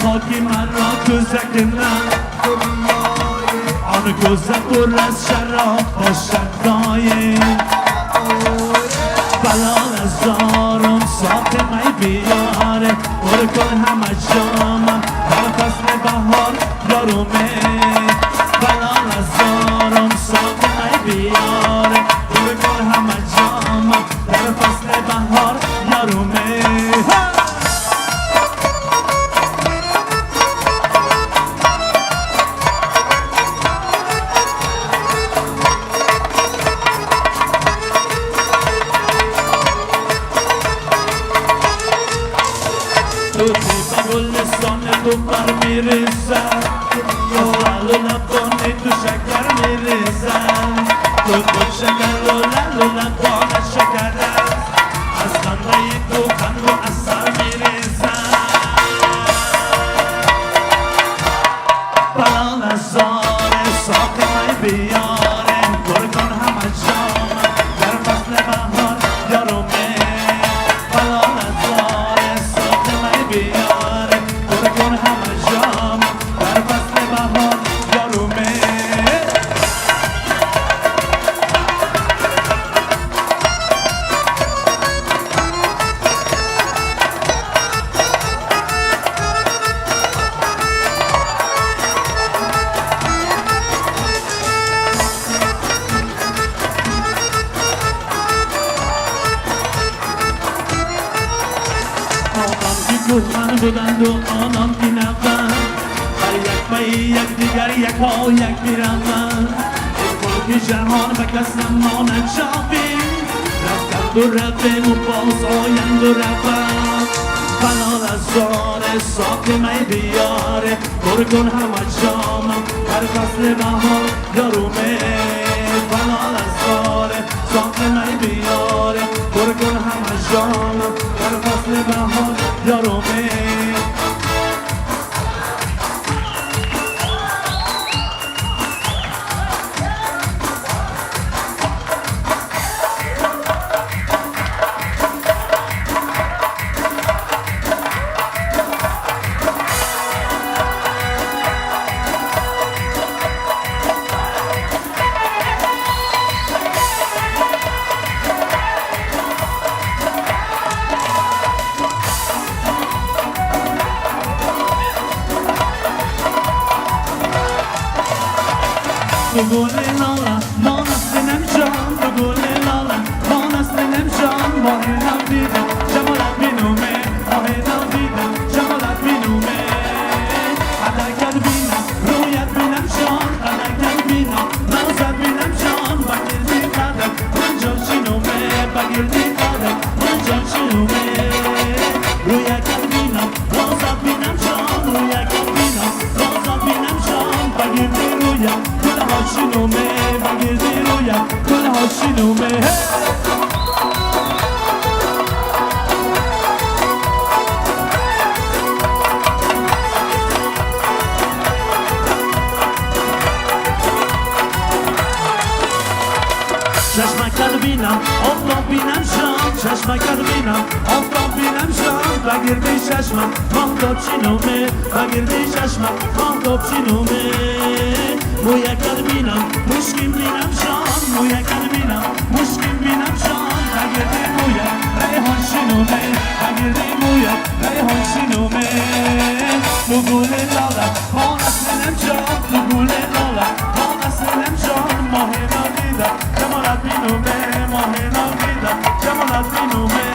خاکی من را کوزکنم آن کوزه پر از شراب باشد دایم بلال از دارم ساق می بیاره پر کن همه جامم در فصل بهار یارومه بلال از دارم ساق می بیاره پر کن همه جامم در فصل بهار یارومه تو بر میرسد از لال و لبانه تو شکر میرسد تو خود شکر و لال و لبانه شکر است از خنده تو خند و اثر میرسد بلال از زار ساق می بیاره پر کن همه جام در فصل بهار یارومه بلال از زار ساق می بیاره کن همه جام در فصل بهار یارومه من بودند و آنان که نبند هر یک پای یک دیگر یک ها یک میروند این ملک جهان به کس نماند شاقی رفتند و رفتیم و باز آیند و روند بلال از زار ساق می بیاره پر کن همه جامم در فصل بهار یارومه بلال از زار ساق می بیاره پر کن همه جامم در فصل بهار یارومه تو گل لالا ما نسلنم جان تو گل لالا ما نسلنم جان ماه نو دیدم جمالت بینومه ماه نو دیدم جمالت بینومه حدکت بینم رویت بینم جان حدکت بینم نوزت بینم جان بگیردی قدم من جان شنومه بگیردی قدم من جان شنومه رویت بینم نوزت بینم جان رویت بینم نوزت بینم جان بگیردی رویت شنومه بگیردی رویم گلها شنومه چشمکت بینم آفتاب بینم شام چشمکت بینم آفتاب بینم شام بگیردی چشمم ماهتاب شنومه بگیردی چشمم ماهتاب شنومه مویکت بینم مشکین بینم شان مویکت بینم مشکین بینم شان بگیردی مویک ریحان شنومه بگیردی مویک ریحان شنومه نگول لالا ما نسلنم جان نگول لالا ما نسلنم جان ماه نو دیدم جمالت بینومه ماه نو دیدم جمالت بینومه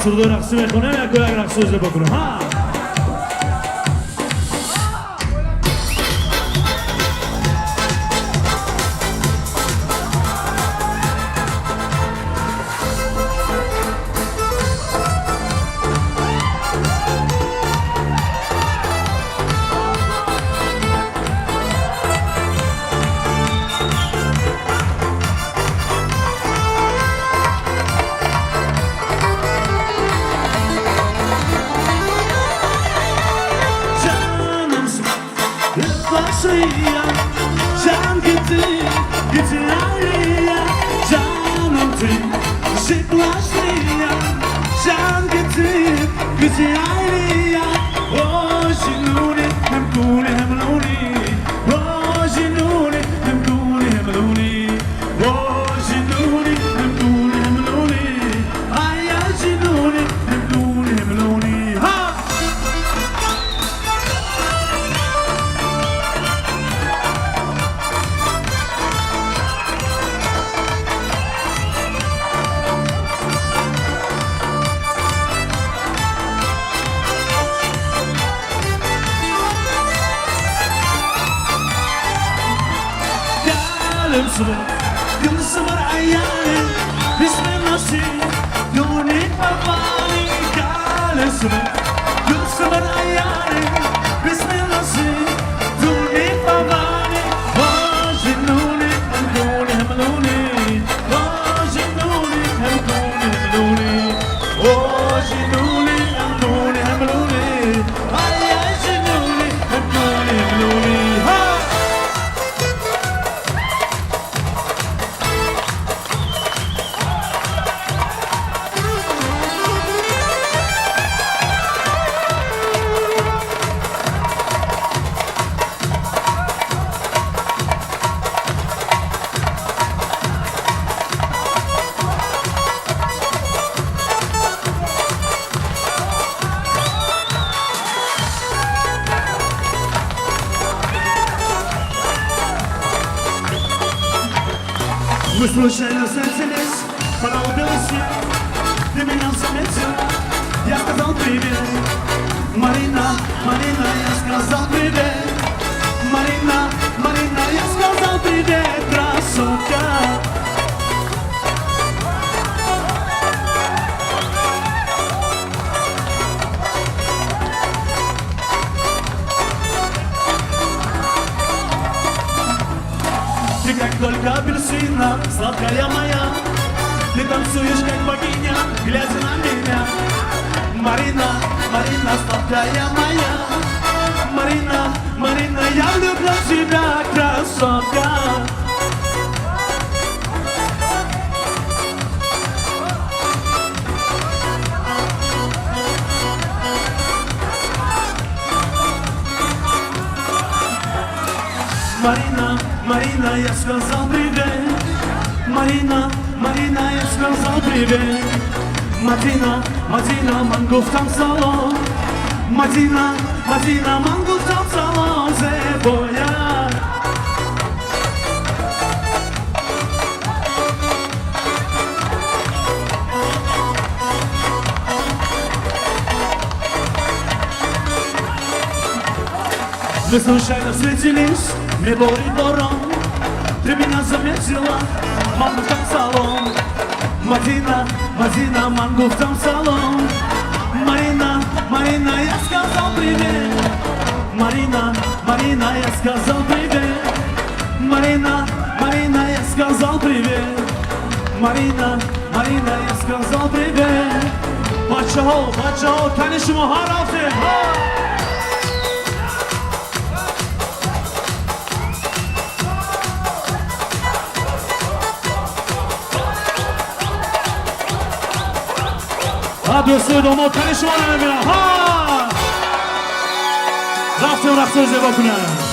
سرده رقصی میخونم یا که یک رقصوزه بکنم ها can gitti, gitti ayrıya. Canım tüm şıklaştı ya. Can gitti, gitti ayrıya. Oh jinuni, hem kuni hem luni. Oh jinuni, hem kuni hem luni. Oh jinuni, hem kuni hem luni. Ay ay jinuni, hem kuni hem luni. Ha! Yıldızı var ayağın Bismillah'si Yuni babani Galesine Yıldızı var ayağın Bismillah'si Yuni babani Vajinuni hem luni hem luni Vajinuni hem luni hem luni Vajinuni hem luni hem luni Ay ay jinuni hem luni hem luni Ha! Выслушали сенсились, понадобился Ты меня заметил, я сказал привет Марина, Марина, я сказал привет Марина, Марина, я сказал привет, красотка Ты как только апельсина, сладкая моя Ты танцуешь как богиня, глядя на меня Марина, Марина, сладкая моя Марина, Марина, я влюблен в тебя, красотка Марина, Марина, я сказал привет Марина, Марина, я сказал привет Мадина, Мадина, мангу в там салон Мадина, Мадина, мангу в там салон Зебоя Мы случайно встретились, мне борит ворон Ты меня заметила, мангу в там салон Мадина, Мадина, мангу в там салон Марина, Марина, я сказал привет Марина, Марина, я сказал привет Марина, Марина, я сказал привет Марина, Марина, я сказал привет بچه‌ها تن شما ها رفته دوستو دوما تن شما رو نمیرم ها رفتم رقص رو زیبا کنم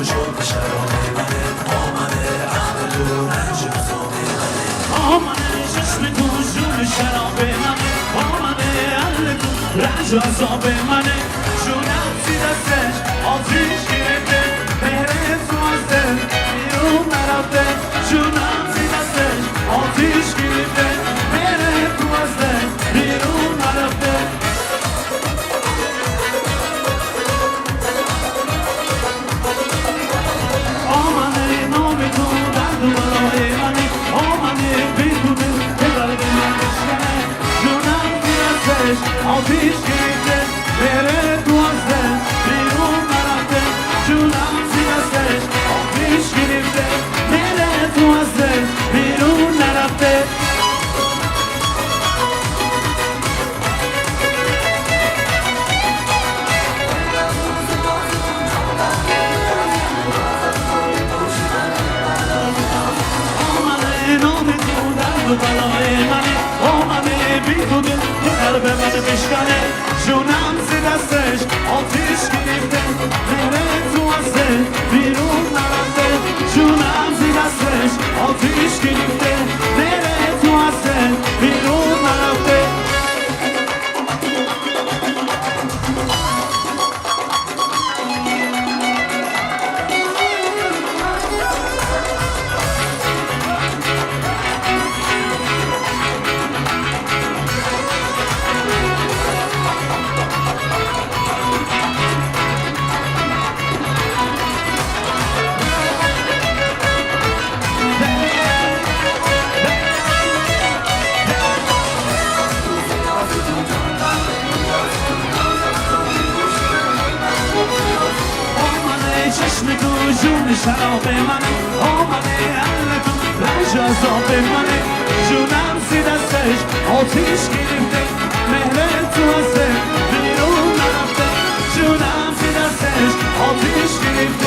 جون شراب منه آمنه عقل تو رنج عذاب منه آمنه چشم تو جون شراب منه آمنه عقل تو رنج عذاب منه جونم زیر دستش آتیش گرفته مهر تو از دل بیرون نرفته جونم زیر دستش آتیش گرفته مهر تو از دل بیرون نرفته آمنه نام تو درد و بلای منه آمنه بی تو دل که قلب من بشکنه جونم زیر دستش آتیش گرفته مهر تو از دل بیرون نرفته جونم زیر دستش آتیش گرفته مهر تو از دل بیرون نرفته بلای منه آمنه بی تو دل که قلب من بشکنه جونم زیر دستش آتیش گرفته مهر تو از دل بیرون نرفته جونم زیر دستش آتیش گرفته مهر تو از دل بیرون نرفته چشم تو جون شراب منه آمنه عقل تو رنج عذاب منه جونم زیر دستش آتیش گرفته مهر تو از دل بیرون نرفته جونم زیر دستش آتیش گرفته